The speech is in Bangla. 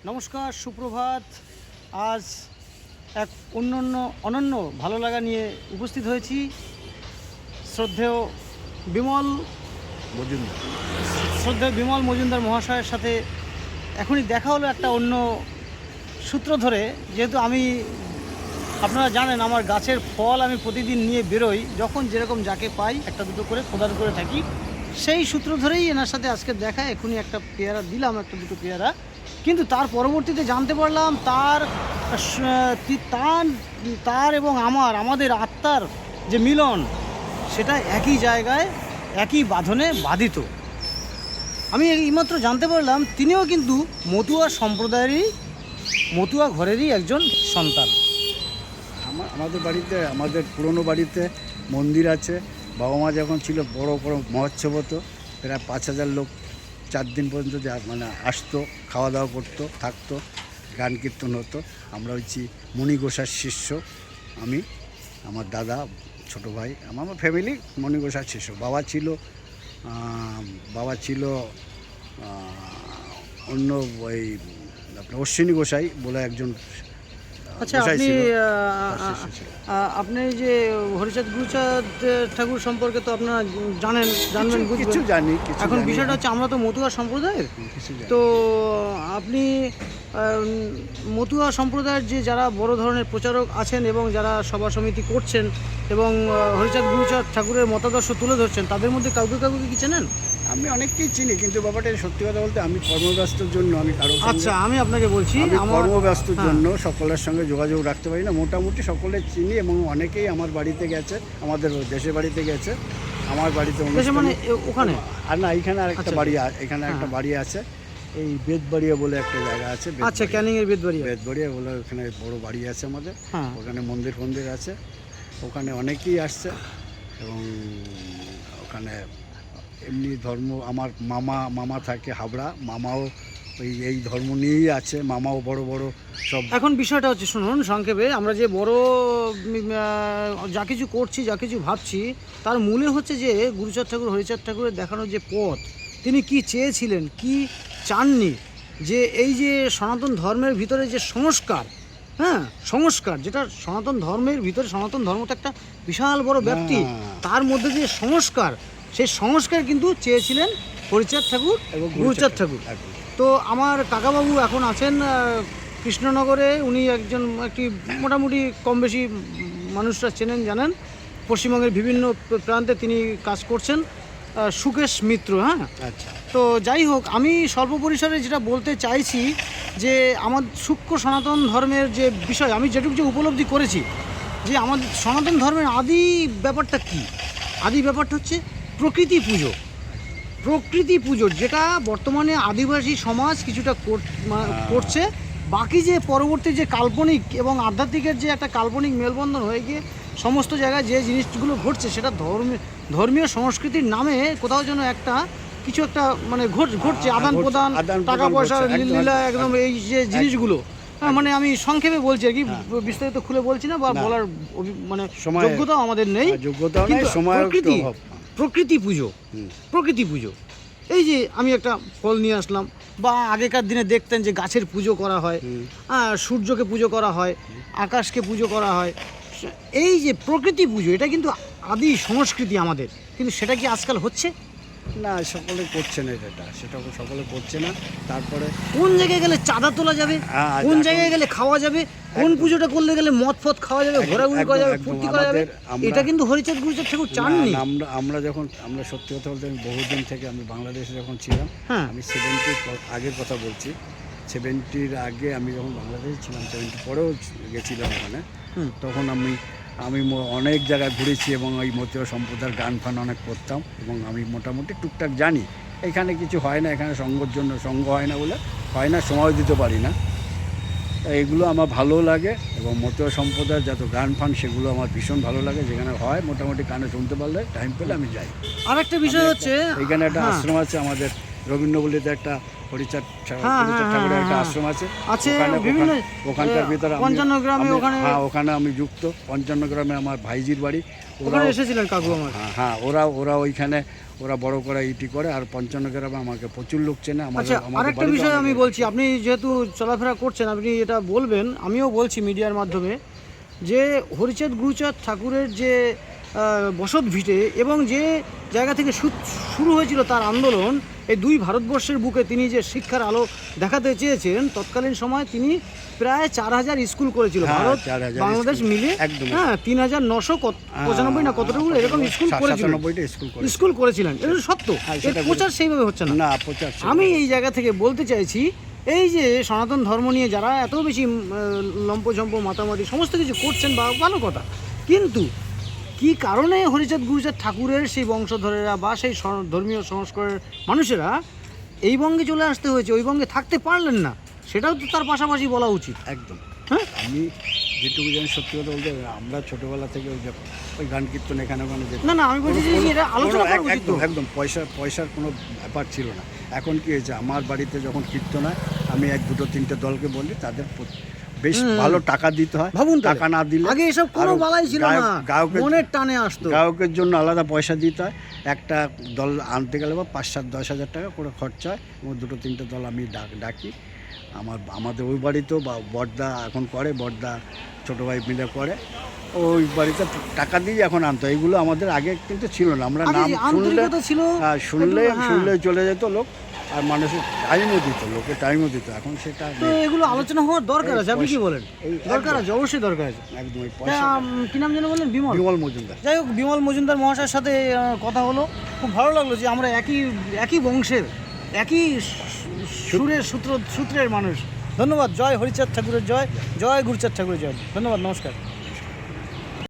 নমস্কার, সুপ্রভাত। আজ এক অনন্য ভালো লাগা নিয়ে উপস্থিত হয়েছি শ্রদ্ধেয় বিমল মজুমদার। বিমল মজুমদার মহাশয়ের সাথে। এখনই দেখা হলো একটা অন্য সূত্র ধরে, যেহেতু আপনারা জানেন আমার গাছের ফল আমি প্রতিদিন নিয়ে বেরোই, যখন যেরকম যাকে পাই একটা দুটো করে প্রদান করে থাকি। সেই সূত্র ধরেই এনার সাথে আজকে দেখা। এখনই একটা পেয়ারা দিলাম, একটা দুটো পেয়ারা, কিন্তু তার পরবর্তীতে জানতে পারলাম তার এবং আমাদের আত্মার যে মিলন, সেটা একই জায়গায় একই বাঁধনে বাঁধিত। আমি এইমাত্র জানতে পারলাম তিনিও কিন্তু মতুয়া ঘরেরই একজন সন্তান। আমাদের বাড়িতে, আমাদের পুরনো বাড়িতে মন্দির আছে। বাবা মা যখন ছিল বড় বড় মহোৎসব হতো, প্রায় 5,000 লোক 4 দিন পর্যন্ত আসতো, খাওয়া দাওয়া করতো, থাকতো, গান কীর্তন হতো। আমরা হচ্ছি মণি ঘোষার শিষ্য। আমি, আমার দাদা, ছোট ভাই, আমার ফ্যামিলি মণি ঘোষার শিষ্য। বাবা ছিল অন্য ওই আপনার অশ্বিনী গোসাই বলে একজন। আচ্ছা, আপনি যে হরিচাঁদ গুরুচাঁদ ঠাকুর সম্পর্কে তো আপনারা জানবেন, কিছু জানি। এখন বিষয়টা হচ্ছে, আমরা তো মতুয়া সম্প্রদায়ের, তো আপনি মতুয়া সম্প্রদায়ের যে যারা বড় ধরনের প্রচারক আছেন এবং যারা সভা সমিতি করছেন এবং হরিচাঁদ গুরুচাঁদ ঠাকুরের মতাদর্শ তুলে ধরছেন, তাদের মধ্যে কাউকে কি চেনেন? আমি অনেককেই চিনি, কিন্তু ব্যাপারটা সত্যি কথা বলতে আমি কর্মব্যস্তর জন্য আমি আপনাকে বলছি, কর্মব্যস্তর জন্য সকলের সঙ্গে যোগাযোগ রাখতে পারি না। মোটামুটি সকলে চিনি এবং অনেকেই আমার বাড়িতে গেছে, আমাদের দেশের বাড়িতে গেছে, আমার বাড়িতে মানে ওখানে আর না, এখানে আরেকটা বাড়ি, এখানে একটা বাড়ি আছে, এই বেদবাড়িয়া বলে একটা জায়গা আছে। আচ্ছা, ক্যানিংয়ের বেদবাড়িয়া বলে ওখানে বড় বাড়ি আছে আমাদের। ওখানে মন্দির আছে, ওখানে অনেকেই আসছে এবং ওখানে এমনি ধর্ম, আমার মামা থাকে হাবড়া, মামাও এই ধর্ম নিয়েই আছে, মামাও বড় বড় সব। এখন বিষয়টা হচ্ছে, শুনুন সংক্ষেপে, আমরা যে বড় যা কিছু করছি, যা কিছু ভাবছি, তার মূলে হচ্ছে যে গুরুচাঁদ ঠাকুর, হরিচাঁদ ঠাকুরের দেখানো যে পথ, তিনি কি চেয়েছিলেন, কি চাননি, যে এই যে সনাতন ধর্মের ভিতরে যে সংস্কার, যেটা সনাতন ধর্মের ভিতরে, সনাতন ধর্ম তো একটা বিশাল বড় ব্যাপ্তি, তার মধ্যে যে সেই সংস্কার কিন্তু চেয়েছিলেন হরিচাঁদ ঠাকুর এবং গুরুচাঁদ ঠাকুর। তো আমার কাকাবাবু এখন আছেন কৃষ্ণনগরে, উনি একটি মোটামুটি কম বেশি মানুষরা চেনেন, জানেন, পশ্চিমবঙ্গের বিভিন্ন প্রান্তে তিনি কাজ করছেন, সুকেশ মিত্র। আচ্ছা। তো যাই হোক, আমি স্বল্প পরিসরে যেটা বলতে চাইছি, যে আমার সূক্ষ্ম সনাতন ধর্মের যে বিষয়, আমি যেটুকু যে উপলব্ধি করেছি, যে আমাদের সনাতন ধর্মের আদি ব্যাপারটা কি? আদি ব্যাপারটা হচ্ছে প্রকৃতি পুজোর, যেটা বর্তমানে আদিবাসী সমাজ কিছুটা করছে। বাকি যে পরবর্তী যে কাল্পনিক এবং আধ্যাত্মিকের যে একটা কাল্পনিক মেলবন্ধন হয়ে গিয়ে সমস্ত জায়গায় যে জিনিসগুলো ঘটছে, সেটা ধর্মীয় সংস্কৃতির নামে কোথাও যেন কিছু একটা মানে ঘটছে, আদান প্রদান, টাকা পয়সার লীলা, একদম এই যে জিনিসগুলো। মানে আমি সংক্ষেপে বলছি আর কি, বিস্তারিত খুলে বলছি না, বা বলার মানে যোগ্যতাও আমাদের নেই। প্রকৃতি পুজো, এই যে আমি একটা ফল নিয়ে আসলাম, বা আগেকার দিনে দেখতেন যে গাছের পুজো করা হয়, সূর্যকে পুজো করা হয়, আকাশকে পুজো করা হয়, এই যে প্রকৃতি পুজো, এটা কিন্তু আদি সংস্কৃতি আমাদের, কিন্তু সেটা কি আজকাল হচ্ছে না? সকলে করছে না, সেটা সকলে করছে না। তারপরে কোন জায়গায় গেলে চাঁদা তোলা যাবে, কোন জায়গায় গেলে খাওয়া যাবে, কোন পুজোটা করলে গেলে মদ ফদ খাওয়া যাবে, ঘোরাঘুরি করা যাবে, ফুর্তি করা যাবে, এটা কিন্তু হরিচাঁদ গুরুচাঁদ ঠাকুর চাননি। আমরা সত্যি কথা বলতে, আমি বহুদিন থেকে, আমি বাংলাদেশে যখন ছিলাম, আমি 70 আগের কথা বলছি, 70-র আগে আমি যখন বাংলাদেশে ছিলাম, 70 পরেও গেছিলাম ওখানে, তখন আমি অনেক জায়গায় ঘুরেছি এবং ওই মতুয়া সম্প্রদায়ের গান ফান অনেক করতাম এবং আমি মোটামুটি টুকটাক জানি। এখানে কিছু হয় না, এখানে সঙ্গ হয় না বলে হয় না, সময় দিতে পারি না। এগুলো আমার ভালো লাগে এবং মতুয়া সম্প্রদায়ের যত গান ফান, সেগুলো আমার ভীষণ ভালো লাগে। যেখানে হয় মোটামুটি কানে শুনতে পারলে, টাইম পেলে আমি যাই। আর একটা বিষয় হচ্ছে, এখানে একটা আশ্রম আছে আমাদের রবীন্দ্রপল্লীতে, একটা হরিচাঁদ ঠাকুরের একটা আশ্রম আছে, ওখানকার ভিতরে 55 গ্রামে, ওখানে আমি যুক্ত। 55 গ্রামে আমার ভাইজির বাড়ি, ওখানে এসেছিলেন কাকু আমার। ওরা ওইখানে ওরা বড় করে ইটি করে। আর 55 গ্রামে আমাকে প্রচুর লোক চেনে। আচ্ছা, আরেকটা বিষয় আমি বলছি, আপনি যেহেতু চলাফেরা করছেন আপনি এটা বলবেন, আমিও বলছি মিডিয়ার মাধ্যমে, যে হরিচাঁদ গুরুচাঁদ ঠাকুরের যে বসত ভিটে এবং যে জায়গা থেকে শুরু হয়েছিল তার আন্দোলন, এই দুই ভারতবর্ষের বুকে তিনি যে শিক্ষার আলো দেখাতে চেয়েছেন, তৎকালীন সময় তিনি প্রায় 4000 স্কুল করেছিল ভারত বাংলাদেশ মিলে। হ্যাঁ, 3995 না কতটুকু এরকম স্কুল করেছিলেন। এটা সত্য, এর প্রচার সেইভাবে হচ্ছে না। আমি এই জায়গা থেকে বলতে চাইছি, এই যে সনাতন ধর্ম নিয়ে যারা এত বেশি লম্পঝম্প মাতামাতি সমস্ত কিছু করছেন, বা ভালো কথা, কিন্তু কি কারণে হরিচাঁদ গুরুচাঁদ ঠাকুরের সেই বংশধরেরা বা সেই ধর্মীয় সংস্কারের মানুষেরা এই বঙ্গে চলে আসতে হয়েছে, ওই বঙ্গে থাকতে পারলেন না, সেটাও তো তার পাশাপাশি বলা উচিত। একদম। হ্যাঁ, আমি যেটুকু জানি সত্যি কথা বলতে, আমরা ছোটোবেলা থেকে ওই গান কীর্তন এখানে ওখানে না, আমি বলছি যে এটা আলোচনা করা উচিত। একদম পয়সার কোনো ব্যাপার ছিল না। এখন কি হয়েছে, আমার বাড়িতে যখন কীর্তন হয় আমি 1, 2, 3টে দলকে বলি, তাদের বেশ ভালো টাকা দিতে হয়। ভাবুন, টাকা না দিলে আগে এসব কোনো বালাই ছিল না, মনের টানে আসতো। গায়কের জন্য আলাদা পয়সা দিতে হয়, একটা দল আনতে গেলে বা 5-7-10 হাজার টাকা করে খরচা হয়। এবং 2-3টে দল আমি ডাকি। আমাদের ওই বাড়িতেও বা বড়দা এখন করে, বড়দা ছোটো ভাই মিলে করে, ওই বাড়িতে টাকা দিয়ে এখন আনতো। এইগুলো আমাদের আগে কিন্তু ছিল না। আমরা নাম শুনলে চলে যেত লোক, আর মানুষের টাইমও দিত, লোকে টাইমও দিত। এখন সেটা এগুলো আলোচনা হওয়ার দরকার আছে। আপনি কি বলেন? দরকার আছে, অবশ্যই দরকার আছে। একদম। কি নাম যেন বললেন? বিমল মজুমদার। যাই হোক, বিমল মজুমদার মহাশয়ের সাথে কথা হলো, খুব ভালো লাগলো যে আমরা একই বংশের, একই সূত্রের মানুষ। ধন্যবাদ। জয় হরিচাঁদ ঠাকুরের জয়, জয় গুরুচাঁদ ঠাকুরের জয়। ধন্যবাদ, নমস্কার।